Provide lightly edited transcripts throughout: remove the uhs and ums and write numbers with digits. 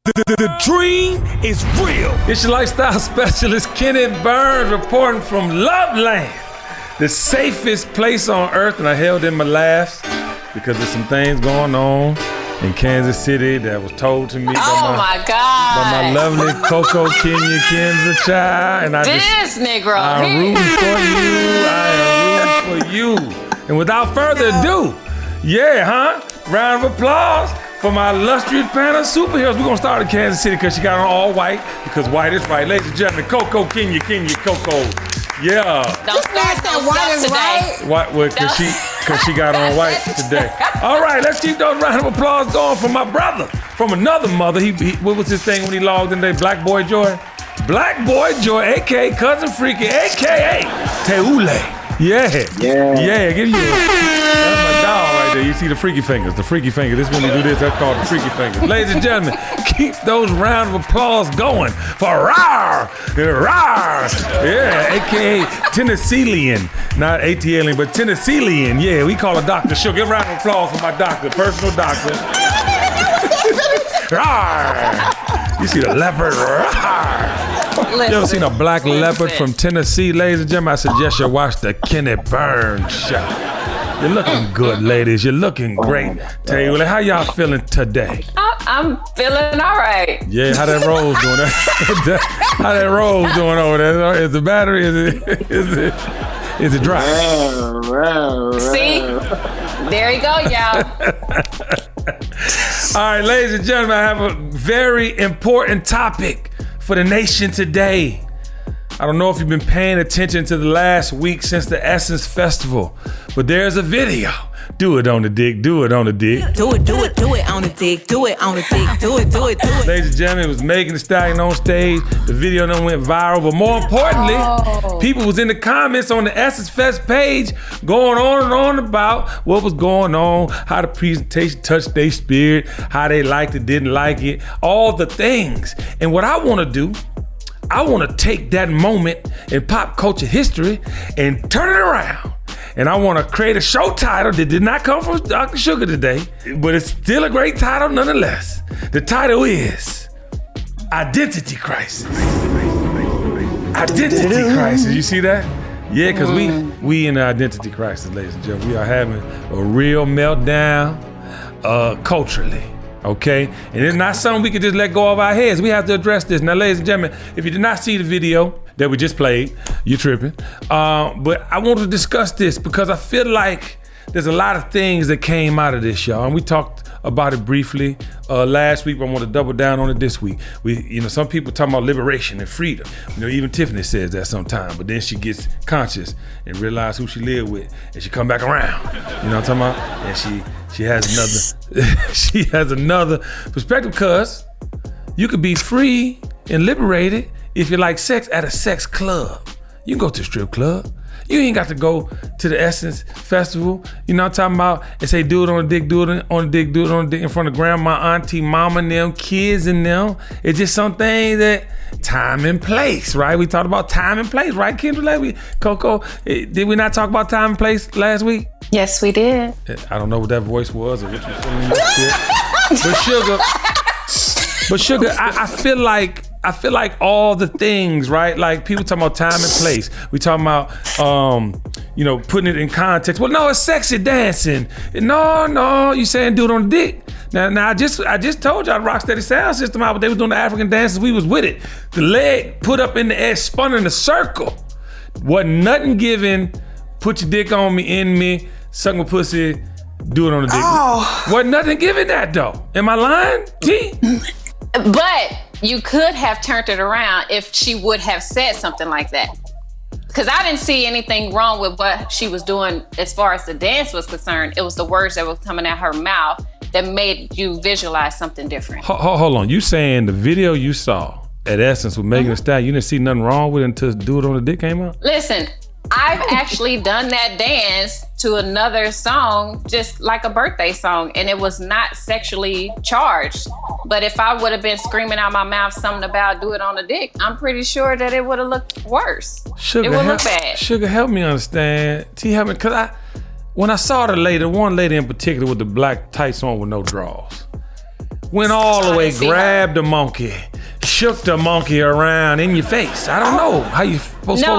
The dream is real. It's your lifestyle specialist, Kenneth Burns, reporting from Loveland, the safest place on earth. And I held in my laughs because there's some things going on in Kansas City that was told to me by my lovely Coco Kenya Kansas child. And I'm rooting for you. And without further ado, round of applause for my illustrious panel of superheroes. We're gonna start in Kansas City because she got on all white, because white is right. Ladies and gentlemen, Coco Kenya Coco. Yeah. Don't start that white is right. What? Because she got on white today. All right, let's keep those round of applause going for my brother from another mother. He what was his thing when he logged in there? Black Boy Joy, aka Cousin Freaky, aka Teule. Yeah. Give you that's my dog right there. You see the freaky fingers. This when we do this, that's called the freaky fingers. Ladies and gentlemen, keep those round of applause going for Rawr, aka Tennessean, not ATLian, but Tennessean. Yeah, we call her Dr. Sugar. Give a round of applause for my doctor, personal doctor. Rawr. You see the leopard. Rawr. You ever seen a black leopard from Tennessee, ladies and gentlemen? I suggest you watch the Kenneth Burns show. You're looking good, ladies. You're looking great. Taylor, how y'all feeling today? I'm feeling all right. Yeah, how that Rose doing? How that Rose doing over there? Is the battery? Is it dry? See, there you go, y'all. All right, ladies and gentlemen, I have a very important topic for the nation today. I don't know if you've been paying attention to the last week since the Essence Festival, but there's a video. Do it on the dick, do it on the dick. Do it on the dick, do it on the dick, do it. Ladies and gentlemen, it was Megan Thee Stallion on stage. The video done went viral, but more importantly, people was in the comments on the Essence Fest page going on and on about what was going on, how the presentation touched their spirit, how they liked it, didn't like it, all the things. And what I want to do, I want to take that moment in pop culture history and turn it around. And I want to create a show title that did not come from Dr. Sugar today, but it's still a great title nonetheless. The title is Identity Crisis. Identity Crisis. You see that? Yeah, because we in the identity crisis, ladies and gentlemen. We are having a real meltdown culturally. Okay? And it's not something we can just let go of our heads. We have to address this. Now, ladies and gentlemen, if you did not see the video that we just played, you're tripping. But I want to discuss this because I feel like there's a lot of things that came out of this, y'all. And we talked about it briefly last week, but I want to double down on it this week. Some people talking about liberation and freedom. Even Tiffany says that sometimes, but then she gets conscious and realize who she lived with, and she come back around. You know what I'm talking about? And she has another perspective, because you could be free and liberated if you like sex at a sex club. You can go to a strip club. You ain't got to go to the Essence Festival. You know what I'm talking about? And say, do it on the dick, do it on the dick, do it on the dick in front of grandma, auntie, mama, and them, kids and them. It's just something that time and place, right? We talked about time and place, right, Kendra? Coco, did we not talk about time and place last week? Yes, we did. I don't know what that voice was or what you feeling in that shit. But Sugar, I feel like all the things, right? Like people talking about time and place. We talking about, putting it in context. Well, no, it's sexy dancing. No, you saying do it on the dick. Now I just told y'all Rocksteady Sound System out, but they was doing the African dances. We was with it. The leg put up in the air, spun in a circle. Wasn't nothing given. Put your dick on me, in me, suck my pussy, do it on the dick. Wasn't nothing given that though. Am I lying, T? But you could have turned it around if she would have said something like that. Because I didn't see anything wrong with what she was doing as far as the dance was concerned. It was the words that was coming out her mouth that made you visualize something different. Hold on. You saying the video you saw at Essence with Megan Thee Stallion, you didn't see nothing wrong with it until Do It On The Dick came out? Listen, I've actually done that dance to another song, just like a birthday song, and it was not sexually charged. But if I would have been screaming out my mouth something about do it on the dick, I'm pretty sure that it would have looked worse. Sugar, it would look bad. Sugar, help me understand. Help me, because when I saw the lady, one lady in particular with the black tights on with no drawers, went all the way, grabbed the monkey, shook the monkey around in your face. I don't know how you supposed to feel.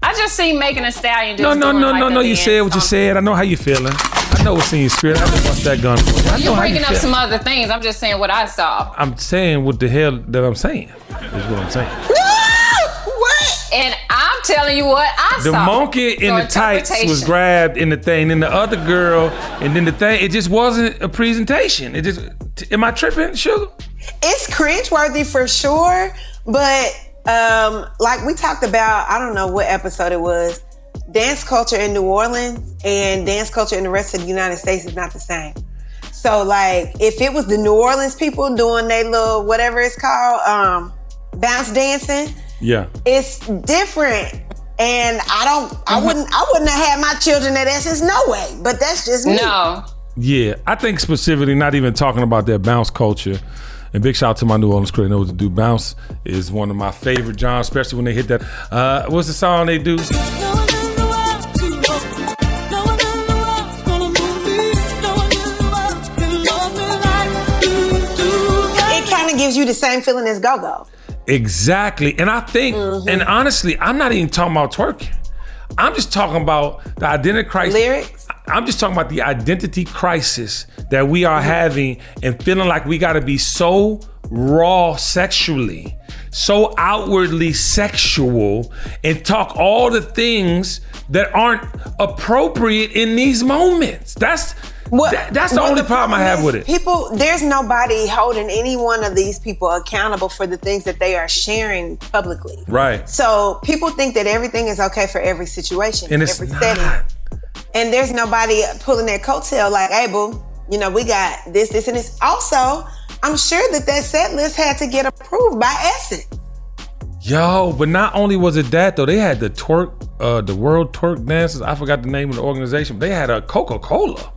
I just see Megan Thee Stallion just No. You said what you said. I know how you feeling. I know what's in your spirit. I just bust that gun for you. You're bringing up some other things. I'm just saying what I saw. I'm saying what the hell that I'm saying. Is what I'm saying. What? And I'm telling you what I saw. The monkey in the tights was grabbed in the thing, and the other girl, and then the thing. It just wasn't a presentation. It just. Am I tripping, Sugar? It's cringeworthy for sure, but like we talked about, I don't know what episode it was. Dance culture in New Orleans and dance culture in the rest of the United States is not the same. So like if it was the New Orleans people doing their little whatever it's called, bounce dancing, yeah, it's different. And I wouldn't have had my children at Essence, no way. But that's just me. No. Yeah, I think specifically not even talking about their bounce culture. And big shout out to my New Orleans crew. They know what to do. Bounce is one of my favorite genres, especially when they hit that. What's the song they do? Gives you the same feeling as go-go. Exactly. And I think, and honestly, I'm not even talking about twerking. I'm just talking about the identity crisis. Lyrics? I'm just talking about the identity crisis that we are having and feeling like we gotta be so raw sexually, so outwardly sexual, and talk all the things that aren't appropriate in these moments. That's the only problem I have with it. There's nobody holding any one of these people accountable for the things that they are sharing publicly. Right. So people think that everything is okay for every situation, and it's every not. setting. And there's nobody pulling their coattail like, hey, boo, we got this, and this. Also, I'm sure that set list had to get approved by Essence. Yo, but not only was it that though, they had the World Twerk Dancers. I forgot the name of the organization. But they had a Coca-Cola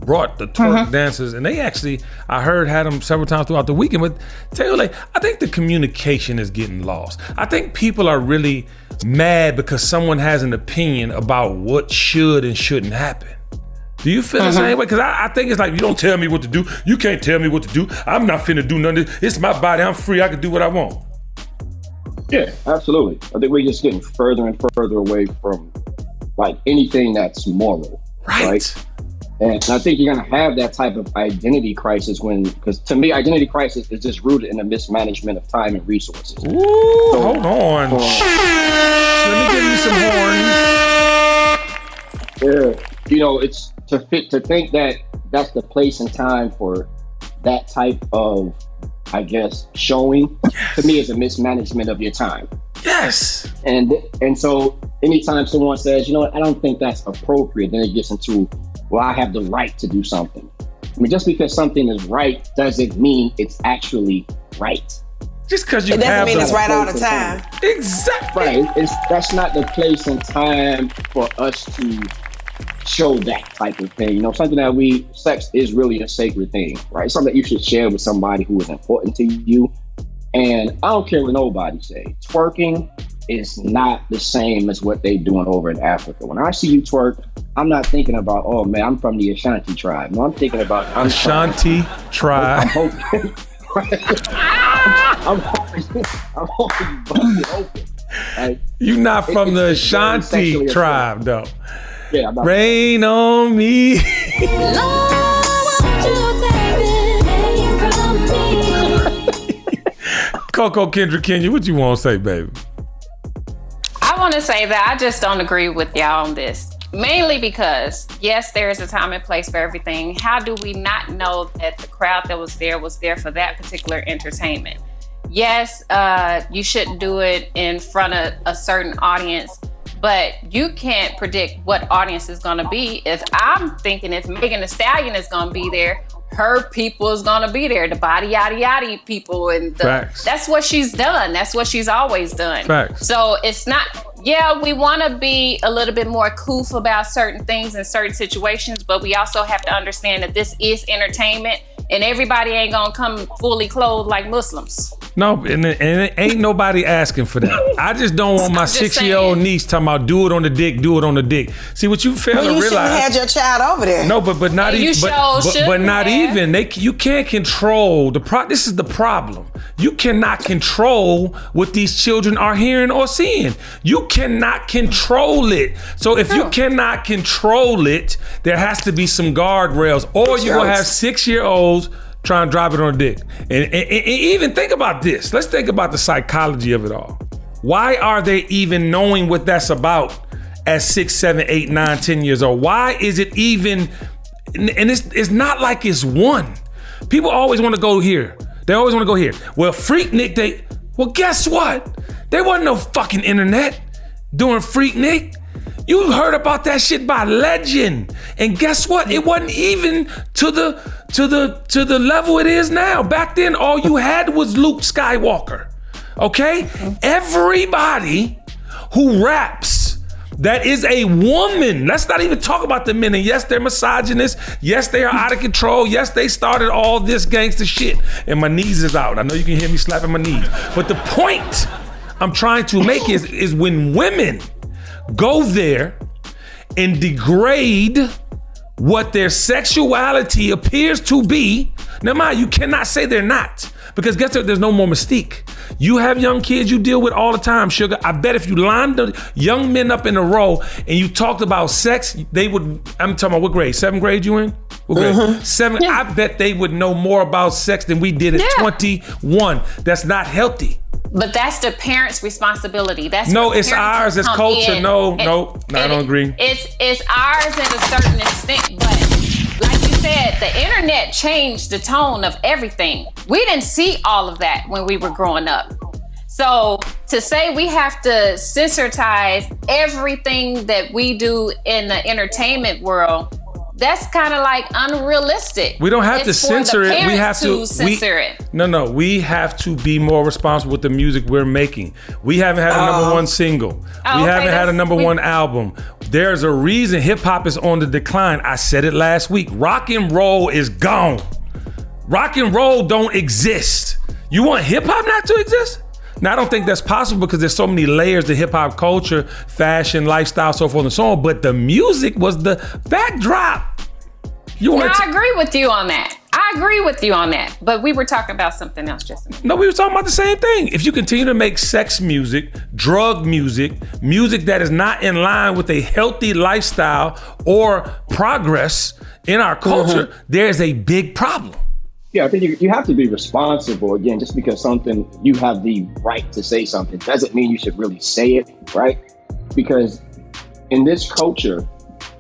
brought the twerk dancers, and they actually, I heard, had them several times throughout the weekend. But tell you, I think the communication is getting lost. I think people are really mad because someone has an opinion about what should and shouldn't happen. Do you feel the same way? Because I think it's like, you don't tell me what to do. You can't tell me what to do. I'm not finna do nothing. It's my body. I'm free. I can do what I want. Yeah, absolutely. I think we're just getting further and further away from anything that's moral. Right? And I think you're going to have that type of identity crisis because to me, identity crisis is just rooted in the mismanagement of time and resources. Ooh, hold on. Let me give you some horns. Yeah, it's to think that that's the place and time for that type of, I guess, showing, to me is a mismanagement of your time. Yes. And so anytime someone says, you know what, I don't think that's appropriate, then it gets into, well, I have the right to do something. I mean, just because something is right doesn't mean it's actually right. Just because you it doesn't mean it's right all the time. Exactly. Right. That's not the place and time for us to show that type of thing. Something that sex is really a sacred thing, right? Something that you should share with somebody who is important to you. And I don't care what nobody say. Twerking is not the same as what they doing over in Africa. When I see you twerk, I'm not thinking about, oh man, I'm from the Ashanti tribe. No, I'm thinking about Ashanti tribe. I'm hoping. I'm hoping you bust it open. Right? You're not from the Ashanti tribe, though. Yeah, I'm not. Rain on me. Coco Kendrick Kenya, what you want to say, baby? I want to say that I just don't agree with y'all on this. Mainly because, yes, there is a time and place for everything. How do we not know that the crowd that was there for that particular entertainment? Yes, you shouldn't do it in front of a certain audience, but you can't predict what audience is going to be. If I'm thinking if Megan Thee Stallion is going to be there, her people is going to be there, the body yada yada people, and that's what she's done. That's what she's always done. Facts. So it's not, we want to be a little bit more coof about certain things in certain situations, but we also have to understand that this is entertainment and everybody ain't gonna come fully clothed like Muslims. No, and ain't nobody asking for that. I just don't want my 6-year-old niece talking about do it on the dick, do it on the dick. See what you fail to realize. You should have had your child over there. No, but not even. But not even. You can't control this is the problem. You cannot control what these children are hearing or seeing. You cannot control it. So if you cannot control it, there has to be some guardrails, or you're gonna have 6-year-olds trying to drop it on a dick. And even think about this. Let's think about the psychology of it all. Why are they even knowing what that's about at 6, 7, 8, 9, 10 years old? Why is it even, and it's not like it's one. People always want to go here. They always want to go here. Well, Freaknik, well, guess what? There wasn't no fucking internet during Freaknik. You heard about that shit by legend. And guess what? It wasn't even to the level it is now. Back then, all you had was Luke Skywalker. Okay? Everybody who raps that is a woman, let's not even talk about the men. And yes, they're misogynist. Yes, they are out of control. Yes, they started all this gangster shit. And my knees is out. I know you can hear me slapping my knees. But the point I'm trying to make is when women go there and degrade what their sexuality appears to be. Now, mind you cannot say they're not, because guess what? There's no more mystique. You have young kids you deal with all the time, sugar. I bet if you lined the young men up in a row and you talked about sex, they would, I'm talking about what grade? 7th grade you in? What grade? 7. Yeah. I bet they would know more about sex than we did at 21. That's not healthy. But that's the parents' responsibility. It's ours as culture. No, I don't agree. It's ours at a certain extent, but like you said, the internet changed the tone of everything. We didn't see all of that when we were growing up. So to say we have to sensitize everything that we do in the entertainment world, that's kind of like unrealistic. We don't have to censor it. We have to censor it. No. We have to be more responsible with the music we're making. We haven't had a number one single. We haven't had a number one album. There's a reason hip hop is on the decline. I said it last week. Rock and roll is gone. Rock and roll don't exist. You want hip hop not to exist? Now, I don't think that's possible because there's so many layers to hip hop culture, fashion, lifestyle, so forth and so on. But the music was the backdrop. I agree with you on that. But we were talking about something else just a minute. No, we were talking about the same thing. If you continue to make sex music, drug music, music that is not in line with a healthy lifestyle or progress in our culture, there's a big problem. Yeah, I think you have to be responsible. Again, just because you have the right to say something doesn't mean you should really say it, right? Because in this culture,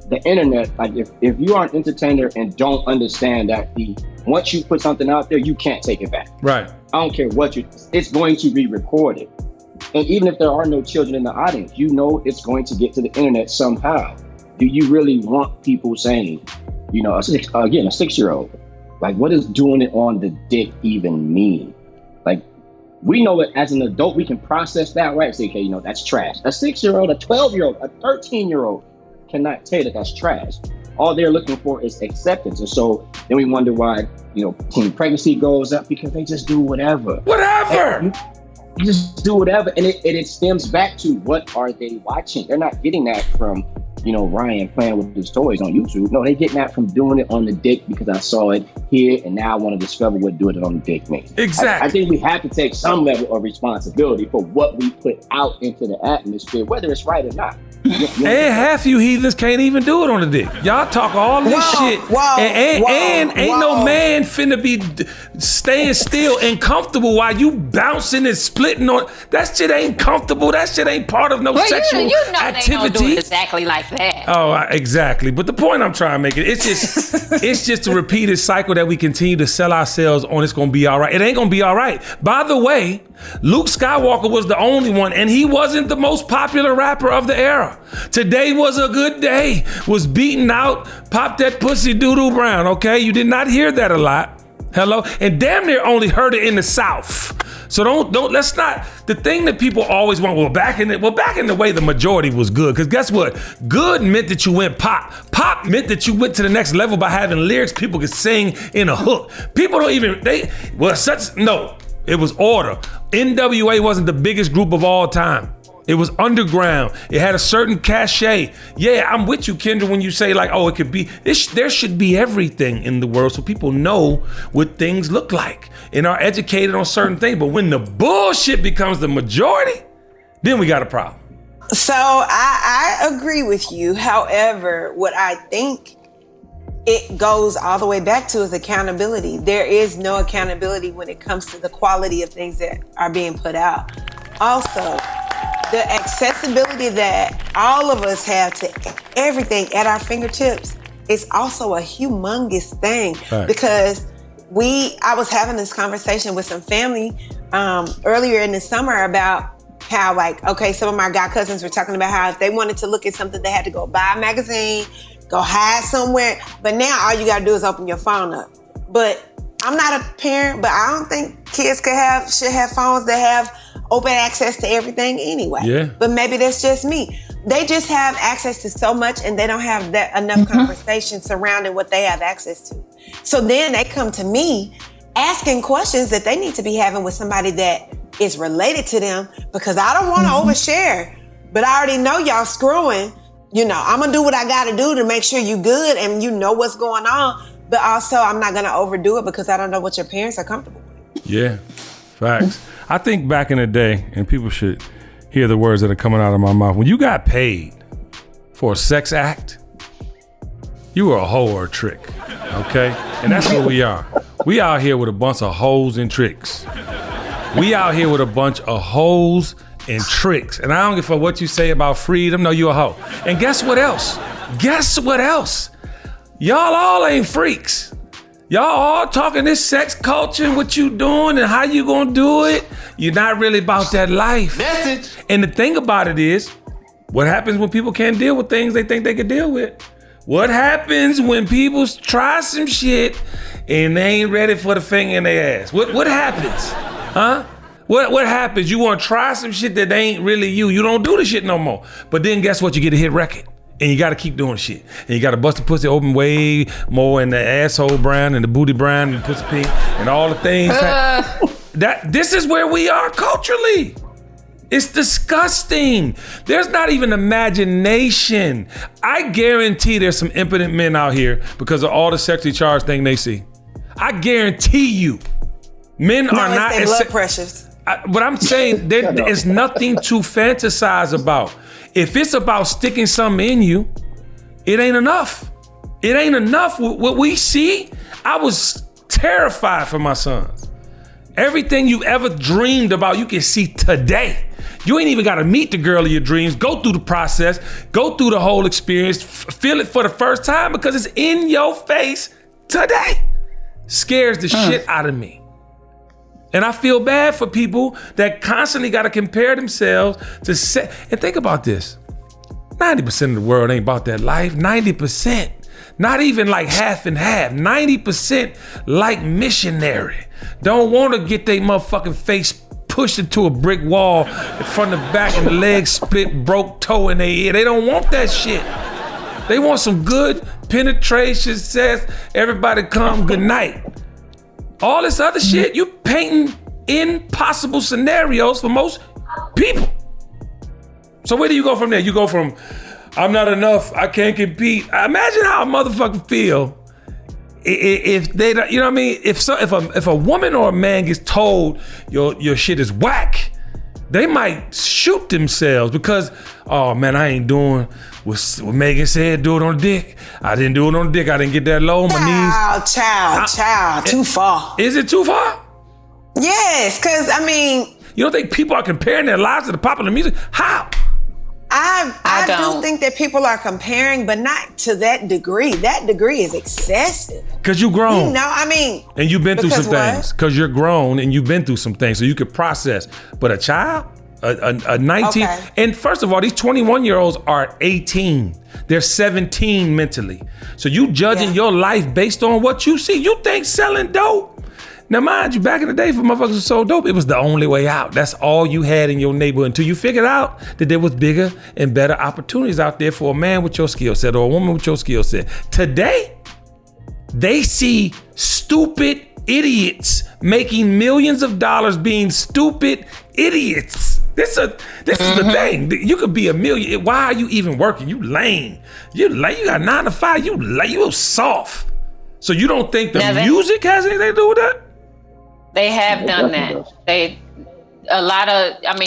the internet, like if you are an entertainer and don't understand that once you put something out there, you can't take it back. Right. I don't care it's going to be recorded. And even if there are no children in the audience, it's going to get to the internet somehow. Do you really want people saying, a 6-year-old, like, what does doing it on the dick even mean? Like, we know that as an adult, we can process that, right? Say, okay, that's trash. A 6-year-old, a 12-year-old, a 13-year-old cannot tell you that that's trash. All they're looking for is acceptance. And so then we wonder why, teen pregnancy goes up, because they just do whatever. Whatever! You just do whatever. And it stems back to, what are they watching? They're not getting that from, Ryan playing with his toys on YouTube. No, they're getting that from doing it on the dick because I saw it here and now I want to discover what doing it on the dick means. Exactly. I think we have to take some level of responsibility for what we put out into the atmosphere, whether it's right or not. And half you heathens can't even do it on the dick. Y'all talk all this shit. And ain't no man finna be staying still and comfortable while you bouncing and splitting on. That shit ain't comfortable. That shit ain't part of no sexual activity. They don't do it exactly like that. Oh, exactly. But the point I'm trying to make it's just a repeated cycle that we continue to sell ourselves on. It's gonna be all right. It ain't gonna be all right. By the way, Luke Skywalker was the only one, and he wasn't the most popular rapper of the era. Today was a good day. Was beaten out, pop that pussy doo-doo brown, okay? You did not hear that a lot. Hello? And damn near only heard it in the South. So let's not, the thing that people always want, back in the way, the majority was good. Because guess what? Good meant that you went pop. Pop meant that you went to the next level by having lyrics people could sing in a hook. People don't even, it was order. NWA wasn't the biggest group of all time. It was underground. It had a certain cachet. Yeah, I'm with you, Kendra, when you say like, it could be, there should be everything in the world so people know what things look like and are educated on certain things. But when the bullshit becomes the majority, then we got a problem. So I agree with you. However, what I think it goes all the way back to is accountability. There is no accountability when it comes to the quality of things that are being put out. Also, the accessibility that all of us have to everything at our fingertips is also a humongous thing. Right. Because I was having this conversation with some family earlier in the summer about how some of my guy cousins were talking about how if they wanted to look at something, they had to go buy a magazine, go hide somewhere. But now all you gotta do is open your phone up. But I'm not a parent, but I don't think kids should have phones that have open access to everything anyway. Yeah. But maybe that's just me. They just have access to so much and they don't have enough conversation surrounding what they have access to. So then they come to me asking questions that they need to be having with somebody that is related to them, because I don't want to overshare, but I already know y'all screwing. I'm gonna do what I gotta do to make sure you good and you know what's going on. But also I'm not gonna overdo it because I don't know what your parents are comfortable with. Yeah, facts. I think back in the day, and people should hear the words that are coming out of my mouth, when you got paid for a sex act, you were a hoe or a trick, okay? And that's what we are. We out here with a bunch of hoes and tricks. We out here with a bunch of hoes and tricks. And I don't give a fuck what you say about freedom. No, you a hoe. And guess what else? Y'all all ain't freaks. Y'all all talking this sex culture and what you doing and how you gonna do it. You're not really about that life. Message. And the thing about it is, what happens when people can't deal with things they think they can deal with? What happens when people try some shit and they ain't ready for the finger in their ass? What happens? Huh? What happens? You want to try some shit that ain't really you. You don't do the shit no more. But then guess what? You get a hit record. And you got to keep doing shit. And you got to bust the pussy open way more in the asshole brown and the booty brown and the pussy pink and all the things. This is where we are culturally. It's disgusting. There's not even imagination. I guarantee there's some impotent men out here because of all the sexually charged thing they see. I guarantee you. Men are not as blood pressures. But I'm saying there is nothing to fantasize about. If it's about sticking something in you, it ain't enough. It ain't enough. What we see, I was terrified for my sons. Everything you've ever dreamed about, you can see today. You ain't even got to meet the girl of your dreams. Go through the process. Go through the whole experience. Feel it for the first time because it's in your face today. Scares the shit out of me. And I feel bad for people that constantly got to compare themselves to and think about this. 90% of the world ain't about that life. 90%. Not even like half and half. 90% like missionary. Don't want to get their motherfucking face pushed into a brick wall from the back and the legs split, broke toe in their ear. They don't want that shit. They want some good penetration, sex, everybody come, good night. All this other shit, you painting impossible scenarios for most people. So where do you go from there? You go from, I'm not enough, I can't compete. Imagine how a motherfucker feel if they don't, you know what I mean? If a woman or a man gets told your shit is whack, they might shoot themselves because, oh man, I ain't doing what Megan said, do it on the dick. I didn't do it on the dick. I didn't get that low on my knees. Child, too far. Is it too far? Yes, because I mean. You don't think people are comparing their lives to the popular music? How? I do think that people are comparing, but not to that degree. That degree is excessive. Because you grown. You know, I mean. And you've been through some things. Because you're grown and you've been through some things, so you could process. But a child, a 19, and first of all, these 21-year-olds are 18. They're 17 mentally. So you judging your life based on what you see. You think selling dope? Now, mind you, back in the day, for motherfuckers was so dope, it was the only way out. That's all you had in your neighborhood until you figured out that there was bigger and better opportunities out there for a man with your skill set or a woman with your skill set. Today, they see stupid idiots making millions of dollars being stupid idiots. This is the thing. You could be a million. Why are you even working? You lame. You got 9 to 5. You soft. So you don't think the music has anything to do with that? They have done that.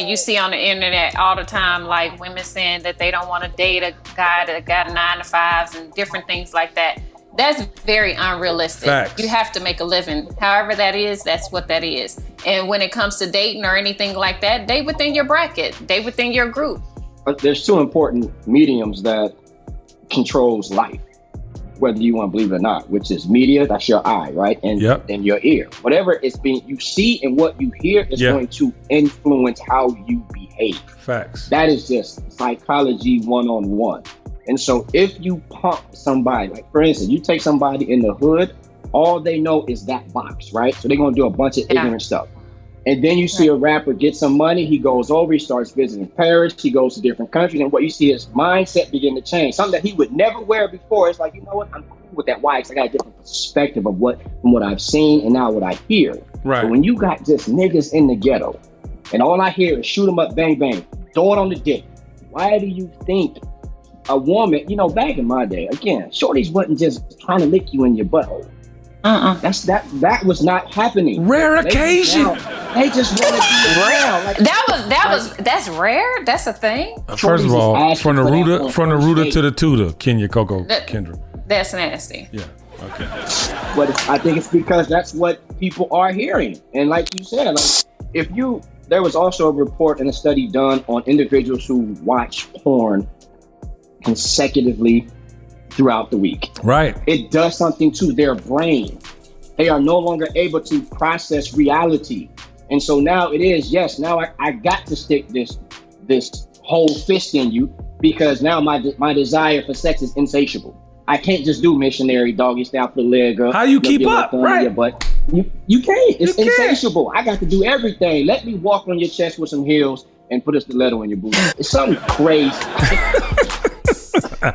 You see on the internet all the time, like women saying that they don't want to date a guy that got 9 to 5s and different things like that. That's very unrealistic. Facts. You have to make a living. However that is, that's what that is. And when it comes to dating or anything like that, date within your bracket, date within your group. But there's 2 important mediums that controls life, whether you want to believe it or not, which is media, that's your eye, right? And your ear. Whatever it's being, you see and what you hear is going to influence how you behave. Facts. That is just psychology 101. And so if you pump somebody, like for instance, you take somebody in the hood, all they know is that box, right? So they're going to do a bunch of ignorant stuff. And then you see a rapper get some money, he goes over, he starts visiting Paris, he goes to different countries, and what you see is mindset begin to change. Something that he would never wear before. It's like, you know what, I'm cool with that. Why? Because I got a different perspective of from what I've seen and now what I hear. Right. But when you got just niggas in the ghetto, and all I hear is shoot 'em up, bang, bang, throw it on the dick. Why do you think a woman, back in my day, again, shorties wasn't just trying to lick you in your butthole. That was not happening. Rare occasion. They just want to be around. That's rare. That's a thing. First of all, from the rooter to the tutor, Kenya, Coco, Kendra. That's nasty. Yeah. Okay. But I think it's because that's what people are hearing. And like you said, there was also a report and a study done on individuals who watch porn consecutively throughout the week. Right. It does something to their brain. They are no longer able to process reality. And so now it is, now I got to stick this whole fist in you because now my desire for sex is insatiable. I can't just do missionary doggy style, put a leg up. How you keep up, right? But you can't. It's insatiable. I got to do everything. Let me walk on your chest with some heels and put a stiletto in your booty. It's something crazy. Well,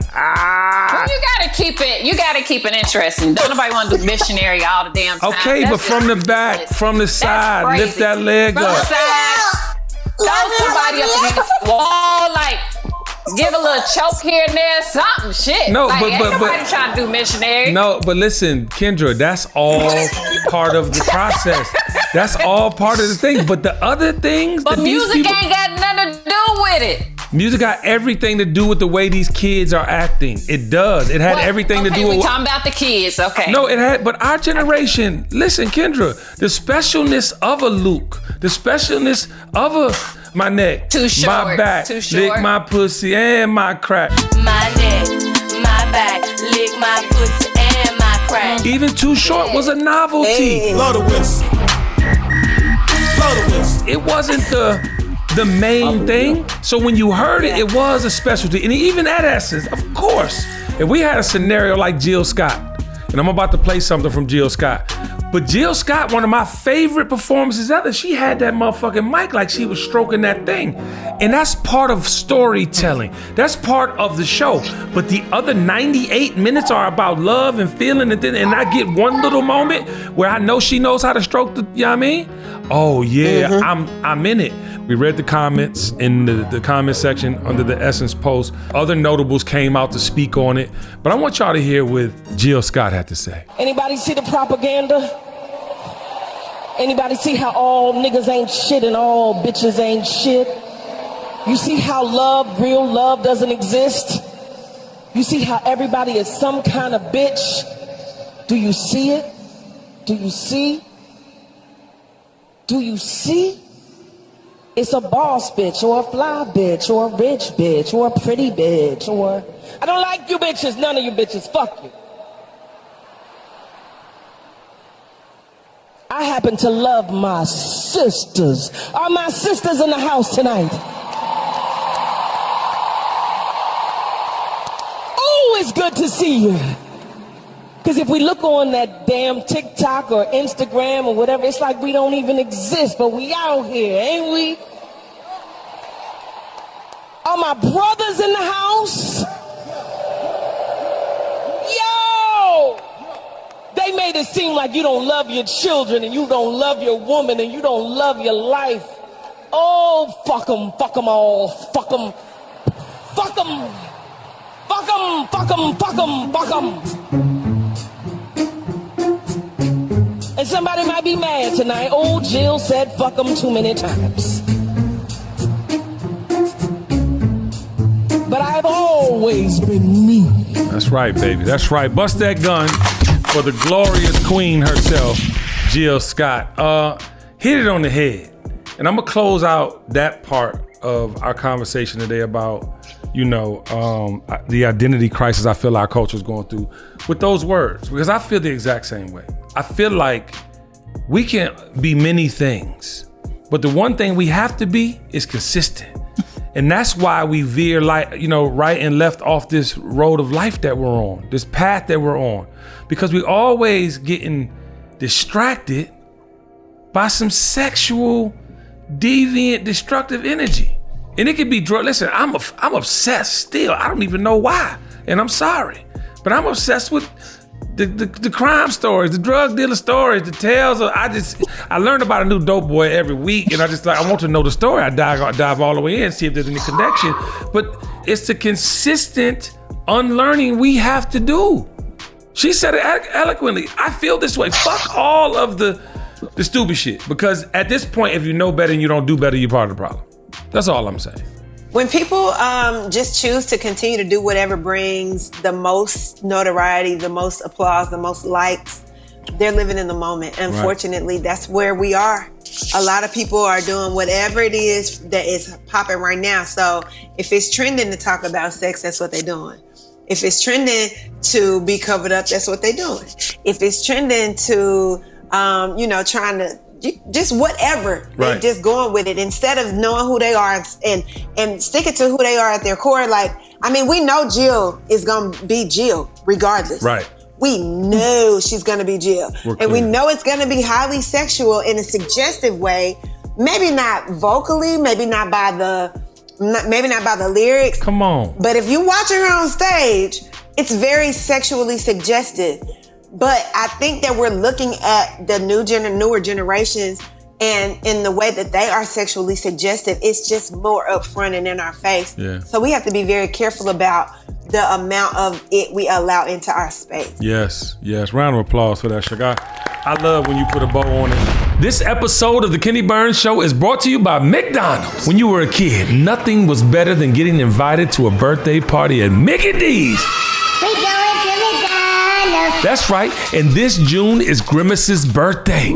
you gotta keep it interesting. Don't nobody want to do missionary all the damn time. Okay, but from the back, from the side, lift that leg up. From the side, throw somebody up against the wall, like give a little choke here and there, something, shit. No, like, but nobody trying to do missionary. No, but listen, Kendra, that's all part of the process. That's all part of the thing. But the other things, but music ain't got nothing to do with it. Music got everything to do with the way these kids are acting. It does. It had everything to do with. We talking about the kids, okay? No, it had. But our generation, listen, Kendra, the specialness of a Luke, the specialness of my neck, too short, my back, too short. lick my pussy and my crack. My neck, my back, lick my pussy and my crack. Even Too Short was a novelty. Hey. Blow the whistle. Blow the whistle. It wasn't the main thing. So when you heard it, it was a specialty. And even at Essence, of course, if we had a scenario like Jill Scott, and I'm about to play something from Jill Scott, but Jill Scott, one of my favorite performances ever, she had that motherfucking mic like she was stroking that thing. And that's part of storytelling. That's part of the show. But the other 98 minutes are about love and feeling, and I get one little moment where I know she knows how to stroke the, you know what I mean? Oh yeah, I'm in it. We read the comments in the comment section under the Essence post. Other notables came out to speak on it, but I want y'all to hear what Jill Scott had to say. Anybody see the propaganda? Anybody see how all niggas ain't shit and all bitches ain't shit? You see how real love doesn't exist? You see how everybody is some kind of bitch? Do you see it? Do you see? Do you see? It's a boss bitch or a fly bitch or a rich bitch or a pretty bitch or... I don't like you bitches, none of you bitches, fuck you. I happen to love my sisters. Are my sisters in the house tonight? Oh, it's good to see you. Because if we look on that damn TikTok or Instagram or whatever, it's like we don't even exist, but we out here, ain't we? Are my brothers in the house? Yo! They made it seem like you don't love your children and you don't love your woman and you don't love your life. Oh, fuck them all, fuck them, fuck them, fuck them, fuck them, fuck them, fuck them. And somebody might be mad tonight. Old Jill said fuck them too many times. But I've always been me. That's right, baby. That's right. Bust that gun for the glorious queen herself, Jill Scott. Hit it on the head. And I'm going to close out that part of our conversation today about, the identity crisis I feel our culture is going through with those words, because I feel the exact same way. I feel like we can be many things, but the one thing we have to be is consistent. And that's why we veer right and left off this road of life that we're on, this path that we're on, because we always getting distracted by some sexual, deviant, destructive energy. And it could be drug. Listen, I'm obsessed still. I don't even know why. And I'm sorry, but I'm obsessed with the crime stories, the drug dealer stories, the tales of, I learned about a new dope boy every week, and I want to know the story. I dive all the way in, see if there's any connection. But it's the consistent unlearning we have to do. She said it eloquently. I feel this way. Fuck all of the stupid shit. Because at this point, if you know better and you don't do better, you're part of the problem. That's all I'm saying. When people just choose to continue to do whatever brings the most notoriety, the most applause, the most likes, they're living in the moment. Unfortunately, That's where we are. A lot of people are doing whatever it is that is popping right now. So if it's trending to talk about sex, that's what they're doing. If it's trending to be covered up, that's what they're doing. If it's trending to, trying to just whatever, they're just going with it instead of knowing who they are and sticking to who they are at their core. We know Jill is gonna be Jill regardless. Right. We know she's gonna be Jill, and we know it's gonna be highly sexual in a suggestive way. Maybe not vocally, maybe not by the lyrics. Come on. But if you watching her on stage, it's very sexually suggestive. But I think that we're looking at the newer generations, and in the way that they are sexually suggestive, it's just more upfront and in our face. Yeah. So we have to be very careful about the amount of it we allow into our space. Yes. Round of applause for that, Sugar. I love when you put a bow on it. This episode of The Kenny Burns Show is brought to you by McDonald's. When you were a kid, nothing was better than getting invited to a birthday party at Mickey D's. That's right, and this June is Grimace's birthday.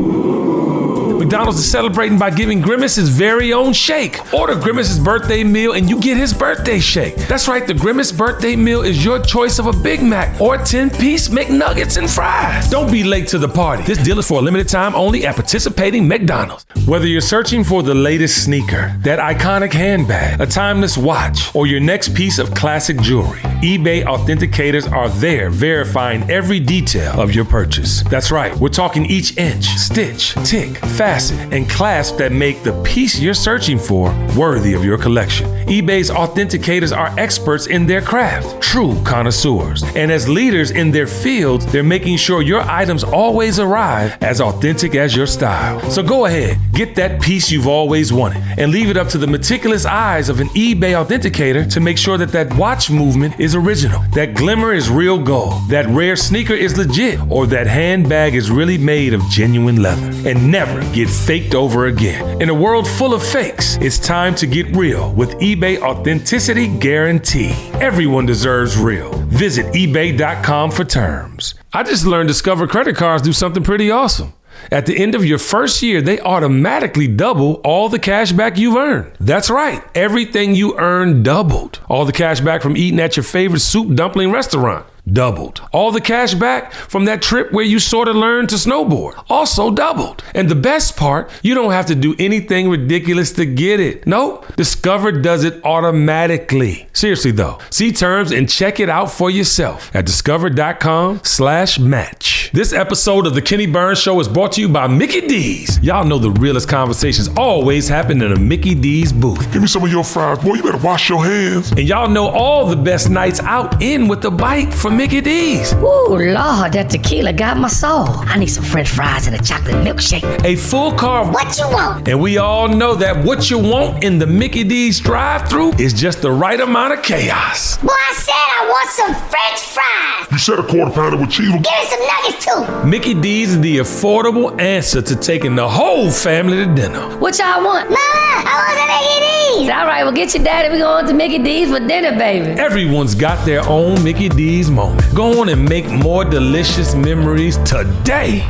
McDonald's is celebrating by giving Grimace his very own shake. Order Grimace's birthday meal and you get his birthday shake. That's right, the Grimace birthday meal is your choice of a Big Mac or 10-piece McNuggets and fries. Don't be late to the party. This deal is for a limited time only at participating McDonald's. Whether you're searching for the latest sneaker, that iconic handbag, a timeless watch, or your next piece of classic jewelry, eBay authenticators are there verifying every detail of your purchase. That's right, we're talking each inch, stitch, tick, facet, and clasp that make the piece you're searching for worthy of your collection. eBay's authenticators are experts in their craft, true connoisseurs. And as leaders in their fields, they're making sure your items always arrive as authentic as your style. So go ahead, get that piece you've always wanted, and leave it up to the meticulous eyes of an eBay authenticator to make sure that that watch movement is original, that glimmer is real gold, that rare sneaker is legit, or that handbag is really made of genuine leather. And never get faked over again. In a world full of fakes, it's time to get real with eBay Authenticity Guarantee. Everyone deserves real. Visit ebay.com for terms. I just learned Discover credit cards do something pretty awesome. At the end of your first year, they automatically double all the cash back you've earned. That's right. Everything you earn doubled. All the cash back from eating at your favorite soup dumpling restaurant. doubled. All the cash back from that trip where you sort of learned to snowboard also doubled. And the best part, you don't have to do anything ridiculous to get it. Nope, Discover does it automatically. Seriously though, see terms and check it out for yourself at discover.com/match. This episode of The Kenny Burns Show is brought to you by Mickey D's. Y'all know the realest conversations always happen in a Mickey D's booth. Give me some of your fries, boy. You better wash your hands. And y'all know all the best nights out in with the bite from Mickey D's. Ooh, Lord, that tequila got my soul. I need some french fries and a chocolate milkshake. A full carb. What you want? And we all know that what you want in the Mickey D's drive-thru is just the right amount of chaos. Boy, I said I want some french fries. You said a quarter pounder with cheese. Give me some nuggets too. Mickey D's is the affordable answer to taking the whole family to dinner. What y'all want? Mama, I want some Mickey D's. All right, well, get your daddy. We going to Mickey D's for dinner, baby. Everyone's got their own Mickey D's moment. Go on and make more delicious memories today.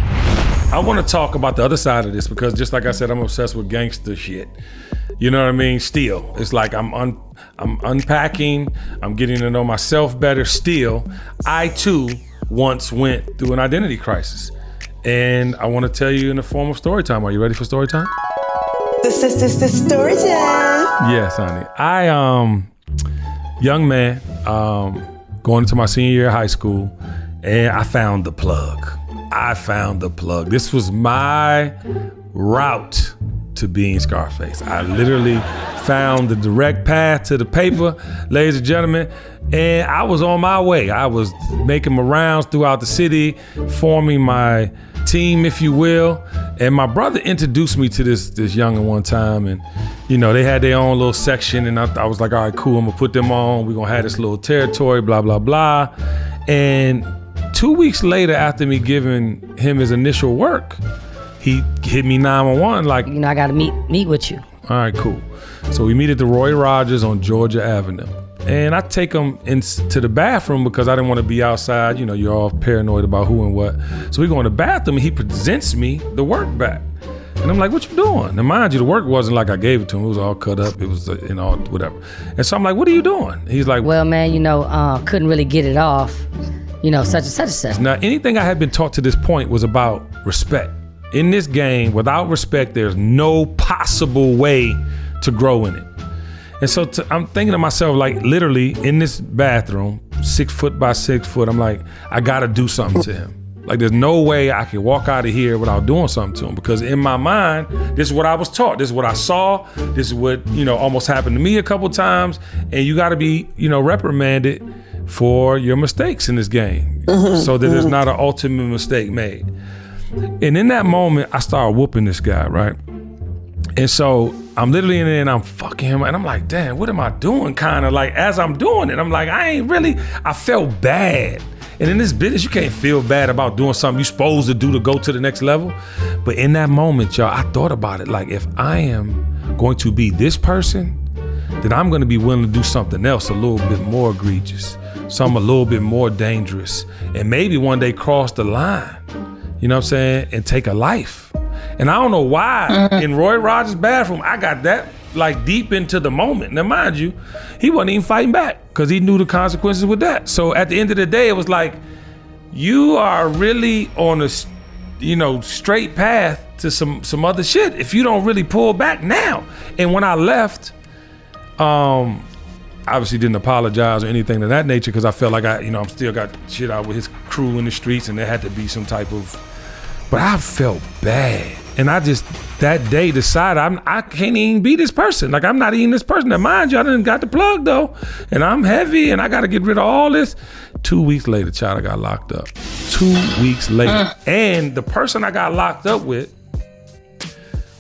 I want to talk about the other side of this because just like I said, I'm obsessed with gangster shit. You know what I mean? Still, it's like I'm unpacking. I'm getting to know myself better. Still, I too once went through an identity crisis. And I want to tell you in the form of story time. Are you ready for story time? The story time. Yes, honey. I, young man, going into my senior year of high school, and I found the plug. This was my route to being Scarface. I literally found the direct path to the paper, ladies and gentlemen, and I was on my way. I was making my rounds throughout the city, forming my team, if you will. And my brother introduced me to this youngin' one time, and you know, they had their own little section, and I was like, all right, cool, I'm gonna put them on. We're gonna have this little territory, blah, blah, blah. And 2 weeks later, after me giving him his initial work, he hit me 911 like, You know, I gotta meet with you. all right, cool. So we meet at the Roy Rogers on Georgia Avenue. And I take him into the bathroom because I didn't want to be outside. You know, you're all paranoid about who and what. So we go in the bathroom and he presents me the work back. And I'm like, what you doing? Now, mind you, the work wasn't like I gave it to him. It was all cut up. It was, whatever. And so I'm like, what are you doing? He's like, Well, man, you know, couldn't really get it off. You know, such and such and such. Now, anything I had been taught to this point was about respect. In this game, without respect, there's no possible way to grow in it. And so I'm thinking to myself, like literally in this bathroom, 6 foot by 6 foot, I'm like, I gotta do something to him. Like there's no way I can walk out of here without doing something to him, because in my mind, this is what I was taught. This is what I saw. This is what, almost happened to me a couple times. And you gotta be, reprimanded for your mistakes in this game so that there's not an ultimate mistake made. And in that moment, I started whooping this guy, right? And so I'm literally in there and I'm fucking him. And I'm like, damn, what am I doing? Kind of like as I'm doing it, I'm like, I felt bad. And in this business, you can't feel bad about doing something you're supposed to do to go to the next level. But in that moment, y'all, I thought about it. Like, if I am going to be this person, then I'm going to be willing to do something else a little bit more egregious, something a little bit more dangerous, and maybe one day cross the line, you know what I'm saying, and take a life. And I don't know why in Roy Rogers' bathroom, I got that like deep into the moment. Now, mind you, he wasn't even fighting back because he knew the consequences with that. So at the end of the day, it was like, you are really on a, straight path to some other shit if you don't really pull back now. And when I left, obviously didn't apologize or anything of that nature because I felt like I'm still got shit out with his crew in the streets and there had to be some type of, but I felt bad. And I just, that day decided I can't even be this person. Like, I'm not even this person. Now, mind you, I done got the plug though. And I'm heavy and I got to get rid of all this. 2 weeks later, child, I got locked up. 2 weeks later. And the person I got locked up with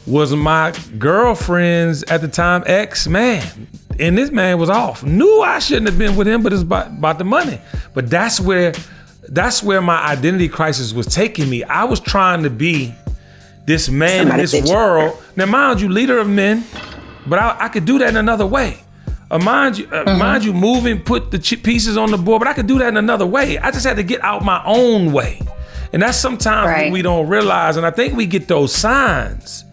was my girlfriend's, at the time, ex-man. And this man was off. Knew I shouldn't have been with him, but it's about the money. But that's where my identity crisis was taking me. I was trying to be this man in this world. Now, mind you, leader of men, but I could do that in another way. Mind you, moving, put the pieces on the board, but I could do that in another way. I just had to get out my own way. And that's sometimes what we don't realize. And I think we get those signs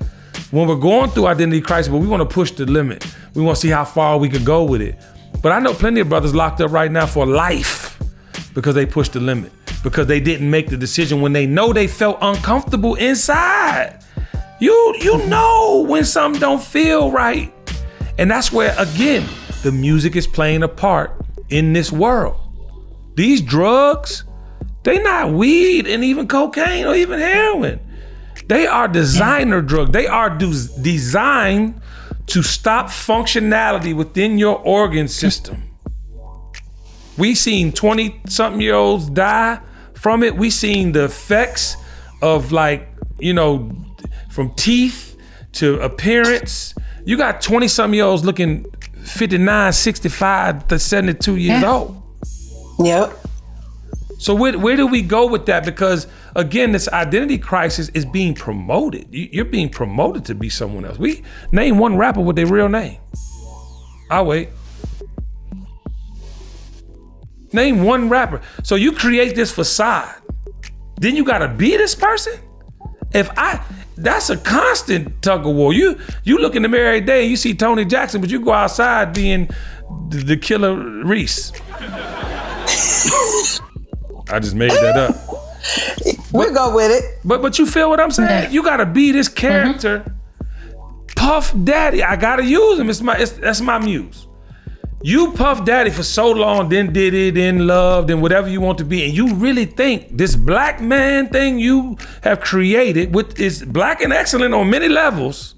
when we're going through identity crisis, but we want to push the limit. We want to see how far we could go with it. But I know plenty of brothers locked up right now for life because they pushed the limit, because they didn't make the decision when they know they felt uncomfortable inside. You know when something don't feel right. And that's where, again, the music is playing a part in this world. These drugs, they not weed and even cocaine or even heroin. They are designer drugs. They are designed to stop functionality within your organ system. We seen 20-something-year-olds die from it. We seen the effects of, like, you know, from teeth to appearance. You got 20-something-year-olds looking 59, 65 to 72 years old. Yep. So where do we go with that? Because, again, this identity crisis is being promoted. You're being promoted to be someone else. We name one rapper with their real name. I'll wait. Name one rapper. So you create this facade. Then you gotta be this person? That's a constant tug of war. You look in the mirror every day and you see Tony Jackson, but you go outside being the killer Reese. I just made that up. We'll go with it. But you feel what I'm saying? You gotta be this character. Puff Daddy, I gotta use him. That's my muse. You Puff Daddy for so long, then did it, then loved, and whatever you want to be, and you really think this black man thing you have created is black and excellent on many levels,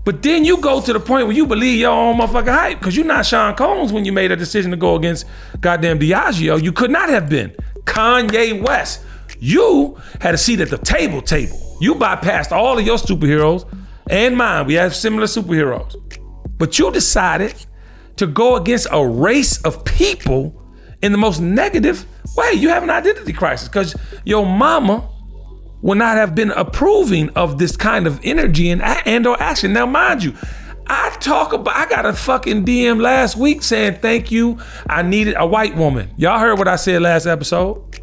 but then you go to the point where you believe your own motherfucking hype, because you're not Sean Combs when you made a decision to go against goddamn Diageo. You could not have been Kanye West. You had a seat at the table. You bypassed all of your superheroes and mine. We have similar superheroes, but you decided to go against a race of people in the most negative way. You have an identity crisis because your mama would not have been approving of this kind of energy and or action. Now, mind you, I got a fucking DM last week saying, thank you, I needed a white woman. Y'all heard what I said last episode?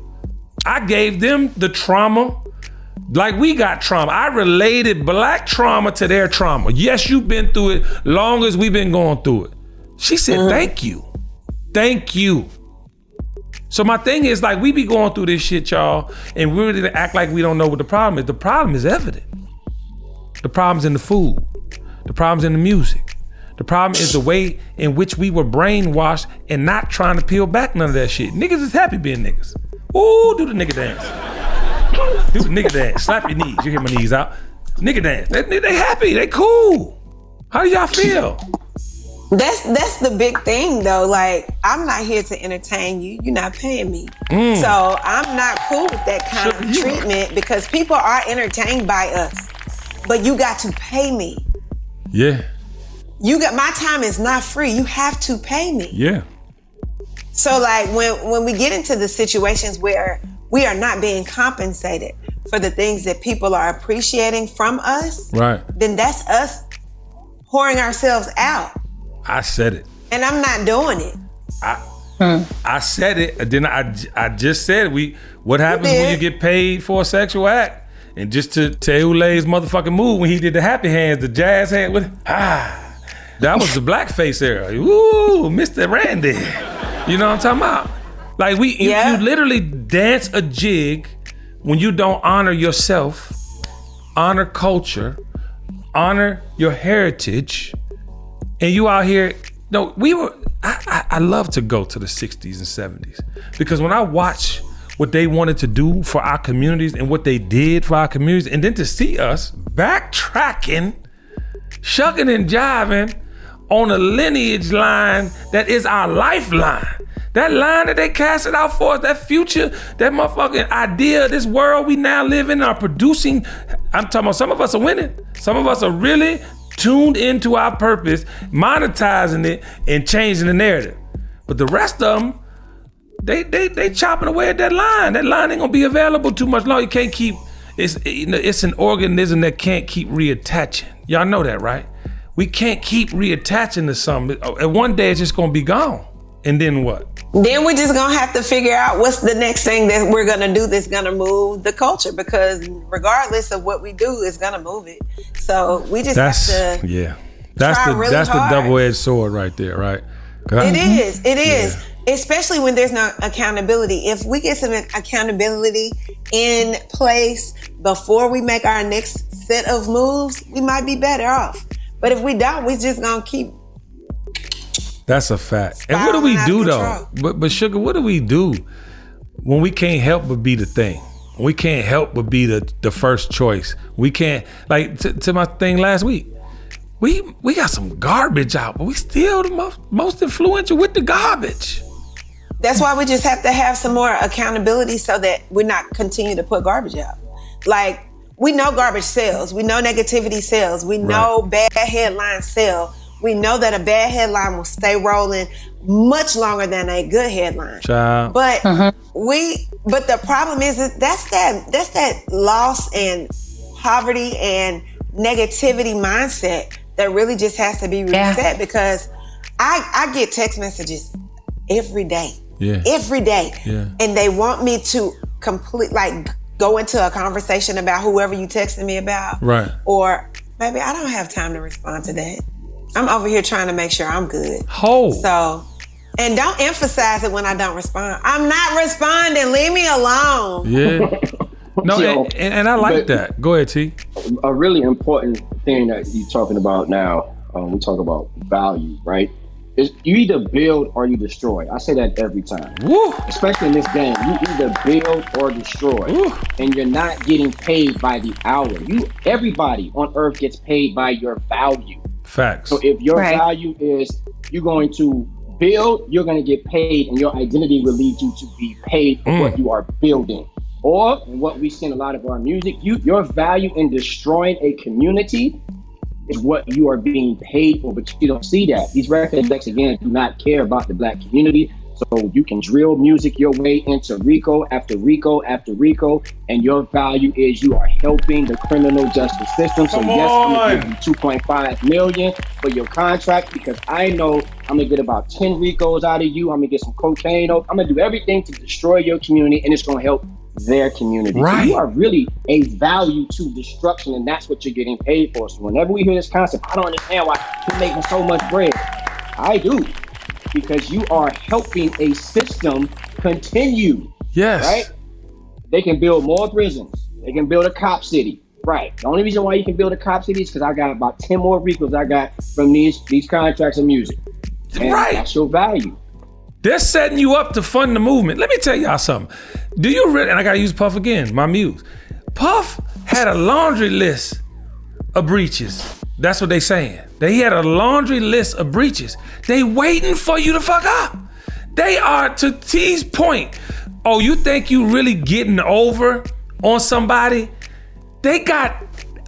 I gave them the trauma like we got trauma. I related black trauma to their trauma. Yes, you've been through it long as we've been going through it. She said, thank you. Thank you. So my thing is, like, we be going through this shit, y'all, and we really act like we don't know what the problem is. The problem is evident. The problem's in the food. The problem's in the music. The problem is the way in which we were brainwashed and not trying to peel back none of that shit. Niggas is happy being niggas. Ooh, do the nigga dance. Do the nigga dance. Slap your knees. You hear my knees out. Nigga dance. They happy. They cool. How do y'all feel? That's the big thing, though. Like, I'm not here to entertain you. You're not paying me. So I'm not cool with that kind of treatment because people are entertained by us. But you got to pay me. Yeah. My time is not free. You have to pay me. Yeah. So, like, when we get into the situations where we are not being compensated for the things that people are appreciating from us, right, then that's us pouring ourselves out. I said it. And I'm not doing it. I said it. Then I just said what happens when you get paid for a sexual act? And just to Tehule's motherfucking move when he did the happy hands, the jazz hand with that was the blackface era. Ooh, Mr. Randy. You know what I'm talking about? Like you literally dance a jig when you don't honor yourself, honor culture, honor your heritage. And you out here, I love to go to the 60s and 70s because when I watch what they wanted to do for our communities and what they did for our communities, and then to see us backtracking, shucking and jiving on a lineage line that is our lifeline. That line that they casted out for us, that future, that motherfucking idea, this world we now live in are producing. I'm talking about some of us are winning. Some of us are really tuned into our purpose, monetizing it and changing the narrative. But the rest of them, they chopping away at that line. That line ain't gonna be available too much longer. You can't keep, it's an organism that can't keep reattaching. Y'all know that, right? We can't keep reattaching to something. And one day it's just gonna be gone. And then what? Then we're just gonna have to figure out what's the next thing that we're gonna do that's gonna move the culture, because regardless of what we do, it's gonna move it. So we just have to That's the double-edged sword right there, right? It is. especially when there's no accountability. If we get some accountability in place before we make our next set of moves, we might be better off. But if we don't, we just gonna keep. That's a fact. And what do we do though? But Sugar, what do we do when we can't help but be the thing? We can't help but be the first choice. We can't, like to my thing last week. We got some garbage out, but we still the most influential with the garbage. That's why we just have to have some more accountability so that we're not continue to put garbage out. Like, we know garbage sells. We know negativity sells. We know bad headlines sell. We know that a bad headline will stay rolling much longer than a good headline. Child. But but the problem is that that's that loss and poverty and negativity mindset that really just has to be reset, because I get text messages every day. Every day. And they want me to go into a conversation about whoever you texting me about. Right. Or, baby, I don't have time to respond to that. I'm over here trying to make sure I'm good. So, and don't emphasize it when I don't respond. I'm not responding. Leave me alone. Yeah. No, and I like that. Go ahead, T. A really important thing that you're talking about now, we talk about value, right? Is you either build or you destroy. I say that every time. Woo. Especially in this game. You either build or destroy. Woo. And you're not getting paid by the hour. Everybody on earth gets paid by your value. Facts. So if your value is you're going to build, you're going to get paid, and your identity will lead you to be paid for what you are building. Or what we see in a lot of our music, your value in destroying a community is what you are being paid for, but you don't see that. These record execs, again, do not care about the Black community. So you can drill music your way into Rico after Rico after Rico, and your value is you are helping the criminal justice system. So yes, I'm gonna give you $2.5 million for your contract, because I know I'm gonna get about 10 Ricos out of you. I'm gonna get some cocaine. I'm gonna do everything to destroy your community, and it's gonna help their community. Right. So you are really a value to destruction, and that's what you're getting paid for. So whenever we hear this concept, I don't understand why you're making so much bread. I do. Because you are helping a system continue. Yes. Right? They can build more prisons. They can build a cop city. Right. The only reason why you can build a cop city is because I got about 10 more Ricos I got from these contracts of music. And that's your value. They're setting you up to fund the movement. Let me tell y'all something. Do you really, and I gotta use Puff again, my muse. Puff had a laundry list of breaches. That's what they saying. They had a laundry list of breaches. They waiting for you to fuck up. They are, to T's point. Oh, you think you really getting over on somebody? They got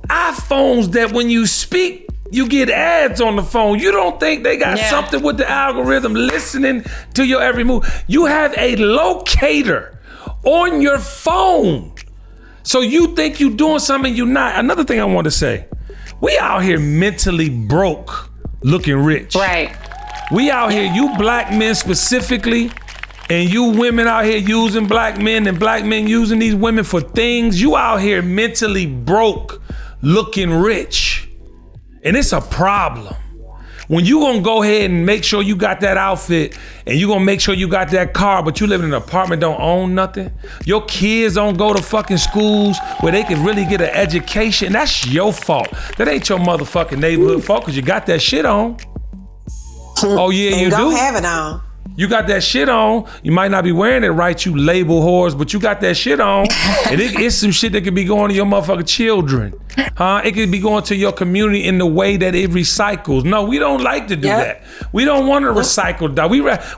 iPhones that when you speak, you get ads on the phone. You don't think they got something with the algorithm listening to your every move? You have a locator on your phone. So you think you doing something you're not. Another thing I want to say, we out here mentally broke, looking rich. Right. We out here, you Black men specifically, and you women out here using Black men and Black men using these women for things. You out here mentally broke, looking rich. And it's a problem. When you gonna go ahead and make sure you got that outfit and you gonna make sure you got that car, but you live in an apartment, don't own nothing. Your kids don't go to fucking schools where they can really get an education. That's your fault. That ain't your motherfucking neighborhood fault, because you got that shit on. Oh yeah, you don't do? have it on. You got that shit on. You might not be wearing it right, you label whores, but you got that shit on. And it's some shit that could be going to your motherfucking children. It could be going to your community in the way that it recycles. No, we don't like to do that. We don't want to recycle that.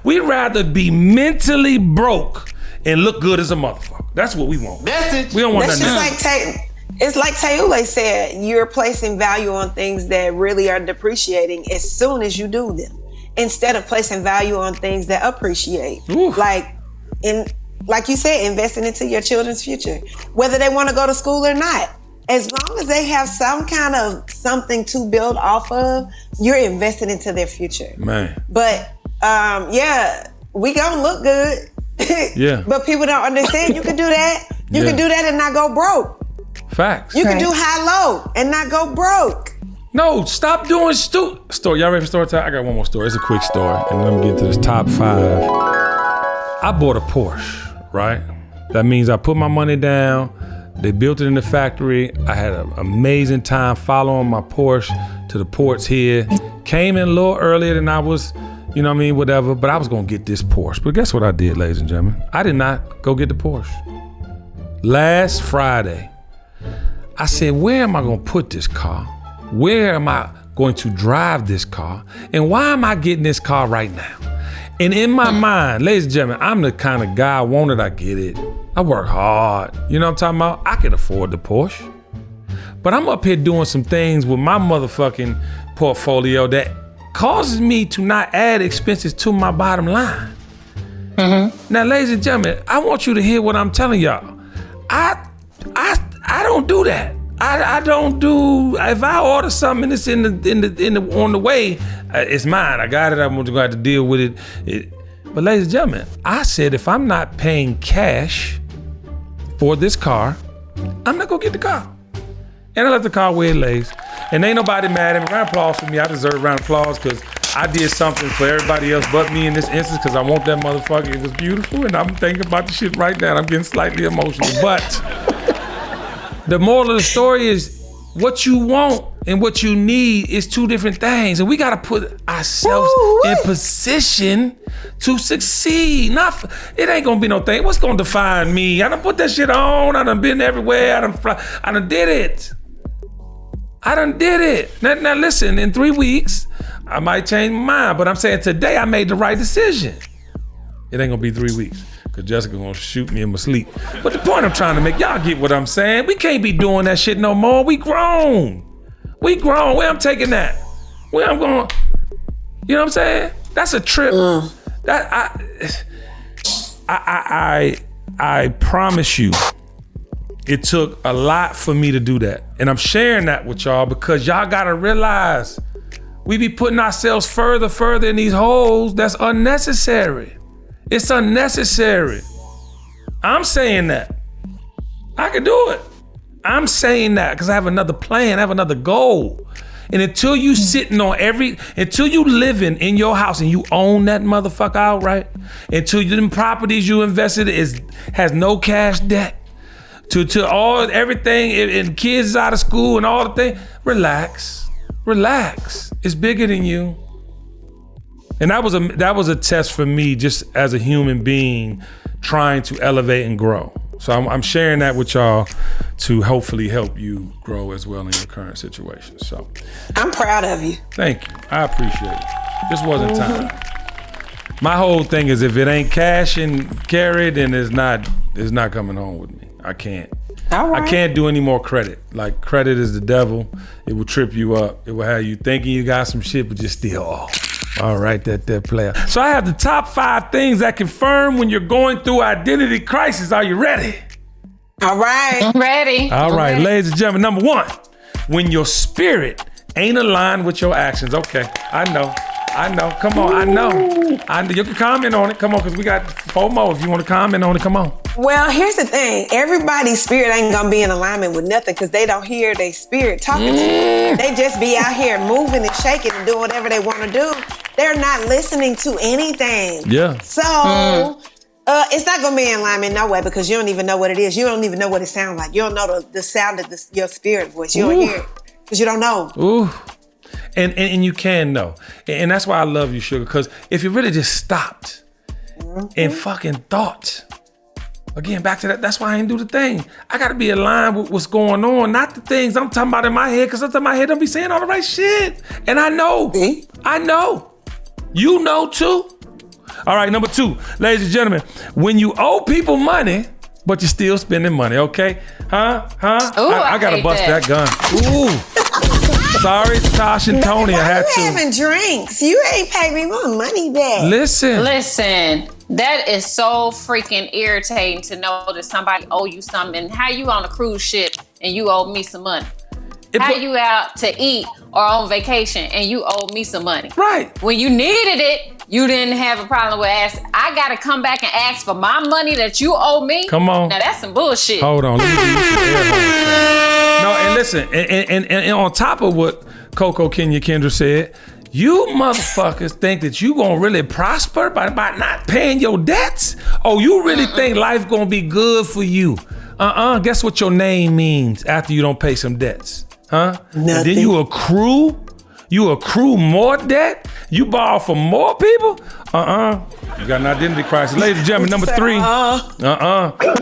We'd rather be mentally broke and look good as a motherfucker. That's what we want. We don't want That's nothing. just like it's like Tayule said, you're placing value on things that really are depreciating as soon as you do them, instead of placing value on things that appreciate. Ooh. Like you said, investing into your children's future, whether they want to go to school or not. As long as they have some kind of something to build off of, you're investing into their future. Man. But we gonna look good. Yeah. But people don't understand you can do that. You can do that and not go broke. Facts. You can do high-low and not go broke. No, stop doing story. Y'all ready for story time? I got one more story. It's a quick story. And then I'm getting to this top 5 I bought a Porsche, right? That means I put my money down. They built it in the factory. I had an amazing time following my Porsche to the ports here. Came in a little earlier than I was, you know what I mean, whatever, but I was gonna get this Porsche. But guess what I did, ladies and gentlemen? I did not go get the Porsche. Last Friday, I said, where am I gonna put this car? Where am I going to drive this car? And why am I getting this car right now? And in my mind, ladies and gentlemen, I'm the kind of guy, I want it, I get it. I work hard. You know what I'm talking about? I can afford the Porsche. But I'm up here doing some things with my motherfucking portfolio that causes me to not add expenses to my bottom line. Now, ladies and gentlemen, I want you to hear what I'm telling y'all. I don't do that. I don't do. If I order something and it's on the way, it's mine. I got it. I'm going to have to deal with it. But ladies and gentlemen, I said if I'm not paying cash for this car, I'm not gonna get the car. And I left the car where it lays. And ain't nobody mad at me. Round of applause for me. I deserve a round of applause because I did something for everybody else but me in this instance because I want that motherfucker. It was beautiful and I'm thinking about the shit right now. I'm getting slightly emotional. But the moral of the story is what you want and what you need is two different things. And we gotta put ourselves in position to succeed. It ain't gonna be no thing. What's gonna define me? I done put that shit on. I done been everywhere. I done did it. Now listen, in 3 weeks, I might change my mind. But I'm saying today I made the right decision. It ain't gonna be 3 weeks. Cause Jessica gonna shoot me in my sleep. But the point I'm trying to make, y'all get what I'm saying. We can't be doing that shit no more. We grown. Where I'm taking that? Where I'm going? You know what I'm saying? That's a trip. I promise you, it took a lot for me to do that. And I'm sharing that with y'all because y'all gotta realize we be putting ourselves further in these holes that's unnecessary. It's unnecessary. I'm saying that. I can do it. I'm saying that because I have another plan, I have another goal. And until you until you living in your house and you own that motherfucker outright, until them properties you invested has no cash debt, to all everything and kids out of school and all the things, relax. It's bigger than you. And that was a test for me just as a human being trying to elevate and grow. So I'm sharing that with y'all to hopefully help you grow as well in your current situation. So I'm proud of you. Thank you. I appreciate it. This wasn't time. My whole thing is if it ain't cash and carry, then it's not coming home with me. I can't. All right. I can't do any more credit. Like credit is the devil. It will trip you up. It will have you thinking you got some shit, but you're still off. All right, that player. So I have the top 5 things that confirm when you're going through identity crisis. Are you ready? All right. I'm ready. All right, ready. ladies and gentlemen, number 1, when your spirit ain't aligned with your actions. Okay, I know. Come on, I know. You can comment on it. Come on, because we got 4 more. If you want to comment on it, come on. Well, here's the thing. Everybody's spirit ain't gonna be in alignment with nothing because they don't hear their spirit talking to you. They just be out here moving and shaking and doing whatever they want to do. They're not listening to anything. Yeah. So it's not gonna be in alignment no way because you don't even know what it is. You don't even know what it sounds like. You don't know the sound of your spirit voice. You don't hear it because you don't know. Ooh. And you can know. And that's why I love you, Sugar, because if you really just stopped and fucking thought, again, back to that's why I ain't do the thing. I got to be aligned with what's going on, not the things I'm talking about in my head, because sometimes my head don't be saying all the right shit. And I know. I know. You know, too. All right, number 2, ladies and gentlemen, when you owe people money, but you're still spending money, okay? Huh? Ooh, I got to bust that gun. Ooh. Sorry, Tosh and Tony, I had to. Why you having drinks? You ain't paid me my money back. Listen, that is so freaking irritating to know that somebody owe you something. How you on a cruise ship and you owe me some money? How you out to eat or on vacation and you owe me some money? Right. When you needed it, you didn't have a problem with asking. I got to come back and ask for my money that you owe me? Come on. Now that's some bullshit. Hold on. Let me give you some air horns. No, and listen, and on top of what Coco Kenya Kendra said, You motherfuckers think that you gonna really prosper by not paying your debts? Oh, you really think life gonna be good for you? Guess what your name means after you don't pay some debts? Huh? Nothing. And then you accrue more debt? You borrow from more people? You got an identity crisis. Ladies and gentlemen, number 3.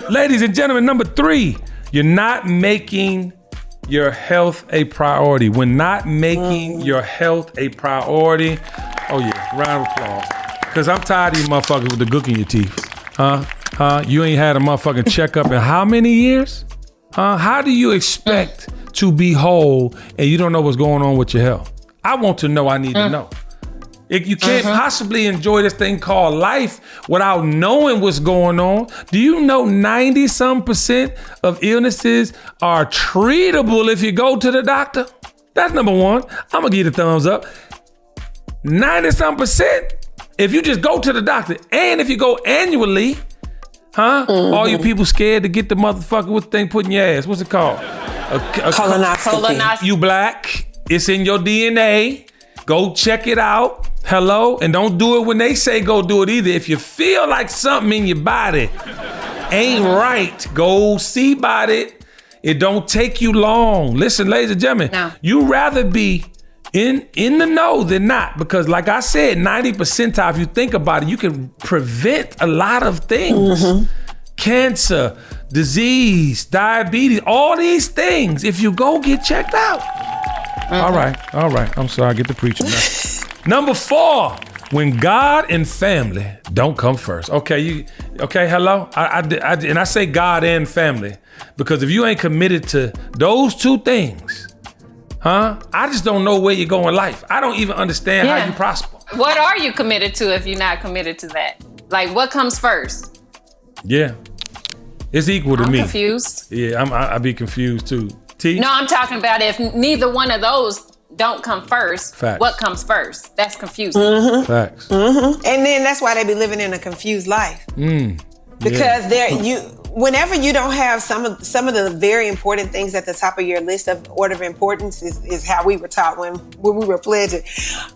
Ladies and gentlemen, number 3. You're not making your health a priority. When not making your health a priority, oh yeah, round of applause. Cause I'm tired of you motherfuckers with the gook in your teeth. You ain't had a motherfucking checkup in how many years? How do you expect to be whole and you don't know what's going on with your health? I want to know, I need to know. You can't possibly enjoy this thing called life without knowing what's going on. Do you know 90-some% of illnesses are treatable if you go to the doctor? That's number 1. I'm gonna give you the thumbs up. 90-some% if you just go to the doctor, and if you go annually, all you people scared to get the motherfucker with the thing put in your ass. What's it called? Colonoscopy. You black. It's in your DNA. Go check it out. Hello? And don't do it when they say go do it either. If you feel like something in your body ain't right, go see about it. It don't take you long. Listen, ladies and gentlemen, you rather be in the know than not, because like I said, 90% if you think about it, you can prevent a lot of things. Cancer, disease, diabetes, all these things if you go get checked out. All right. I'm sorry, I get to preaching now. Number 4, when God and family don't come first. Okay, hello? I say God and family because if you ain't committed to those 2 things, I just don't know where you go in life. I don't even understand how you prosper. What are you committed to if you're not committed to that? Like, what comes first? Yeah, it's equal to me. I'm confused. Yeah, I be confused too. T? No, I'm talking about if neither one of those don't come first. Facts. What comes first? That's confusing. Facts. And then that's why they be living in a confused life. Because whenever you don't have some of the very important things at the top of your list of order of importance is how we were taught when we were pledging.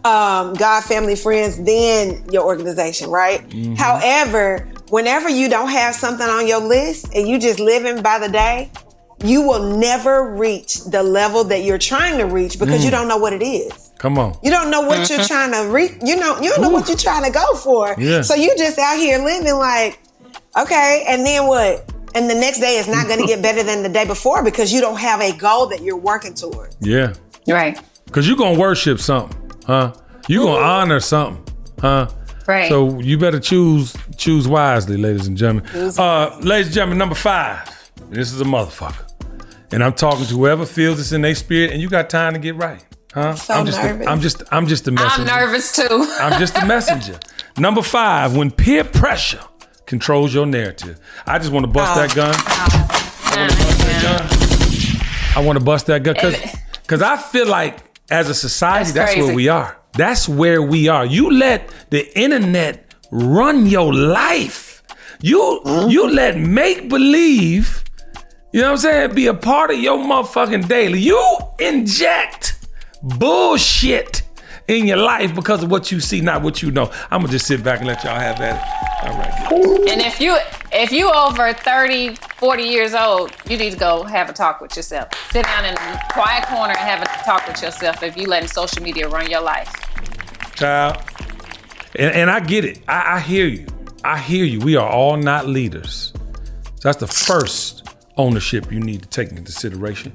God, family, friends, then your organization, right? However, whenever you don't have something on your list and you just living by the day, you will never reach the level that you're trying to reach because you don't know what it is. Come on. You don't know what you're trying to reach. You don't know what you're trying to go for. Yeah. So you just out here living like, okay, and then what? And the next day is not going to get better than the day before because you don't have a goal that you're working towards. Yeah. Right. Because you're going to worship something, You're going to honor something, Right. So you better choose wisely, ladies and gentlemen. Ladies and gentlemen, number 5. This is a motherfucker. And I'm talking to whoever feels it's in their spirit and you got time to get right. nervous. I'm just the messenger. I'm nervous too. I'm just the messenger. Number 5, when peer pressure controls your narrative. I just want to bust that gun. I want to bust that gun because I feel like as a society, that's where we are. That's where we are. You let the internet run your life. You let make believe, you know what I'm saying, be a part of your motherfucking daily. You inject bullshit in your life because of what you see, not what you know. I'm gonna just sit back and let y'all have that. All right. And if you over 30, 40 years old, you need to go have a talk with yourself. Sit down in a quiet corner and have a talk with yourself if you letting social media run your life. Child. And I get it. I hear you. I hear you. We are all not leaders. So that's the first ownership you need to take into consideration.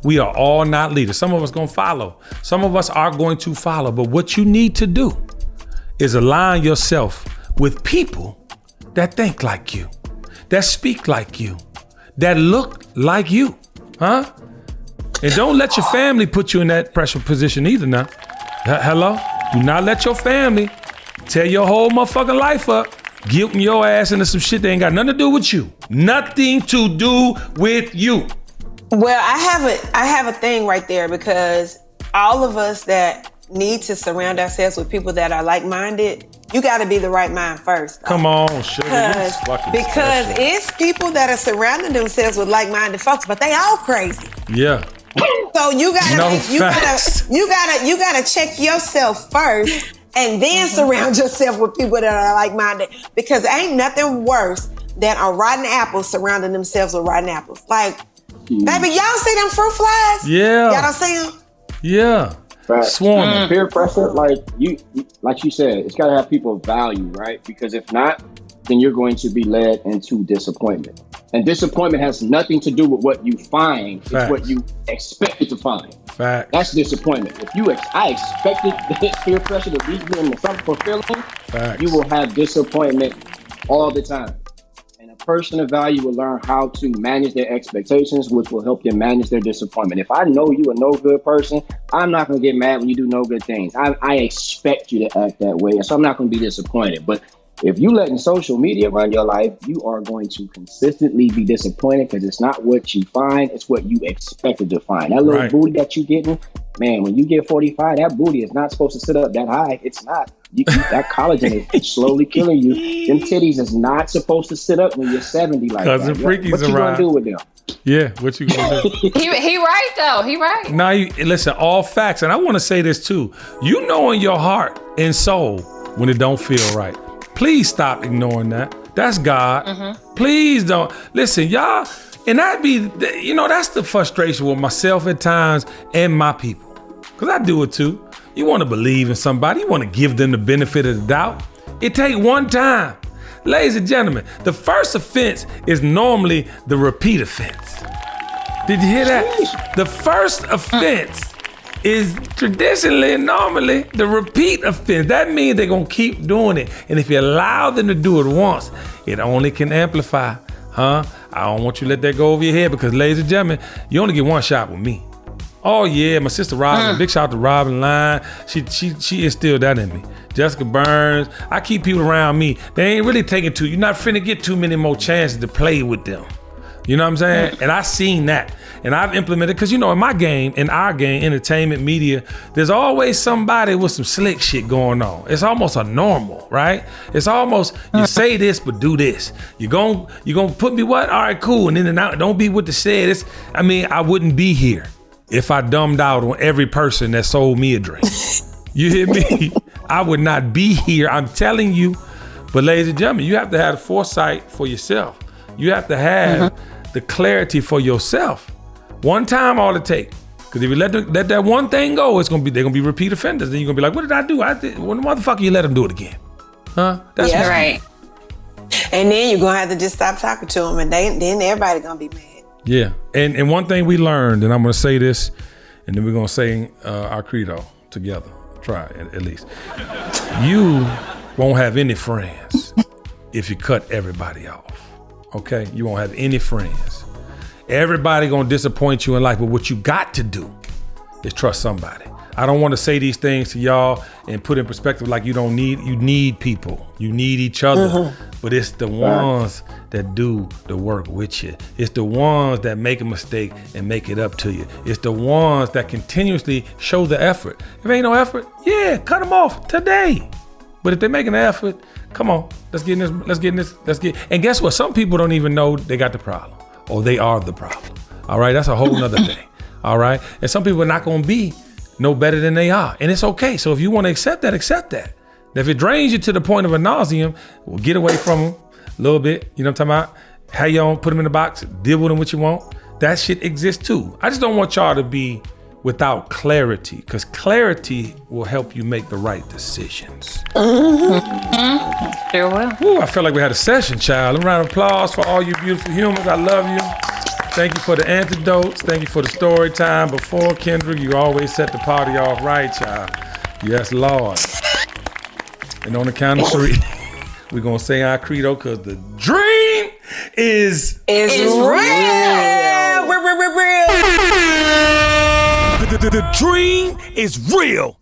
We are all not leaders. Some of us gonna follow. Some of us are going to follow. But what you need to do is align yourself with people that think like you, that speak like you, that look like you, And don't let your family put you in that pressure position either now. Hello? Do not let your family tear your whole motherfucking life up, guilting your ass into some shit that ain't got nothing to do with you. Nothing to do with you. Well, I have a thing right there because all of us that need to surround ourselves with people that are like-minded, you got to be the right mind first. Come on, sugar. Because it's people that are surrounding themselves with like-minded folks, but they all crazy. Yeah. So you gotta check yourself first, and then surround yourself with people that are like-minded. Because ain't nothing worse than a rotten apple surrounding themselves with rotten apples. Like, baby, y'all see them fruit flies? Yeah. Y'all don't see them? Yeah. Right. Swarming. Peer pressure, like you said, it's got to have people value, right? Because if not, then you're going to be led into disappointment. And disappointment has nothing to do with what you find. Facts. It's what you expected to find. Facts. That's disappointment. If I expected this peer pressure to lead me into something fulfilling, Facts. you will have disappointment all the time. And a person of value will learn how to manage their expectations, which will help them manage their disappointment. If I know you a no good person, I'm not going to get mad when you do no good things. I expect you to act that way, and so I'm not going to be disappointed. But if you letting social media run your life, you are going to consistently be disappointed because it's not what you find, it's what you expected to find. That little booty that you getting, man, when you get 45, that booty is not supposed to sit up that high. It's not. That collagen is slowly killing you. Them titties is not supposed to sit up when you're 70 like that. What you gonna do with them? Yeah, what you gonna do? He right though. He right. Now, listen, all facts, and I want to say this too. You know in your heart and soul when it don't feel right. Please stop ignoring that. That's God. Please don't. Listen, y'all, and that's the frustration with myself at times and my people. Because I do it too. You want to believe in somebody. You want to give them the benefit of the doubt. It takes one time. Ladies and gentlemen, the first offense is normally the repeat offense. Did you hear that? The first offense is traditionally and normally the repeat offense. That means they're going to keep doing it. And if you allow them to do it once, it only can amplify. I don't want you to let that go over your head because, ladies and gentlemen, you only get one shot with me. Oh yeah, my sister Robin, big shout out to Robin Line. She instilled that in me. Jessica Burns, I keep people around me. They ain't really taking you're not finna get too many more chances to play with them. You know what I'm saying? And I seen that. And I've implemented, because in our game, entertainment, media, there's always somebody with some slick shit going on. It's almost a normal, right? It's almost, you say this, but do this. You gonna put me what? All right, cool. And then don't be what the said. I wouldn't be here if I dumbed out on every person that sold me a drink. You hear me? I would not be here. I'm telling you. But ladies and gentlemen, you have to have the foresight for yourself. You have to have the clarity for yourself. One time all it takes. Because if you let that one thing go, they're gonna be repeat offenders. Then you're gonna be like, what did I do? When the motherfucker you let them do it again? Huh? That's right. And then you're gonna have to just stop talking to them, and then everybody gonna be mad. Yeah. And one thing we learned, and I'm gonna say this, and then we're gonna say our credo together. Try at least. You won't have any friends if you cut everybody off. Okay? You won't have any friends. Everybody gonna disappoint you in life, but what you got to do is trust somebody. I don't want to say these things to y'all and put in perspective like you need people. You need each other. But it's the ones that do the work with you. It's the ones that make a mistake and make it up to you. It's the ones that continuously show the effort. If ain't no effort, yeah, cut them off today. But if they're making an effort, come on, let's get in this. And guess what? Some people don't even know they got the problem or they are the problem. All right, that's a whole nother thing. All right, and some people are not gonna be no better than they are, and it's okay. So if you want to accept that, accept that. Now, if it drains you to the point of a nauseum, well, get away from them a little bit. You know what I'm talking about? How you on? Put them in the box. Deal with them what you want. That shit exists too. I just don't want y'all to be without clarity, because clarity will help you make the right decisions. Sure will. Ooh, I feel like we had a session, child. A round of applause for all you beautiful humans. I love you. Thank you for the antidotes. Thank you for the story time. Before Kendra, you always set the party off right, child. Yes, Lord. And on the count of three, we're going to say our credo, because the dream is real. The dream is real.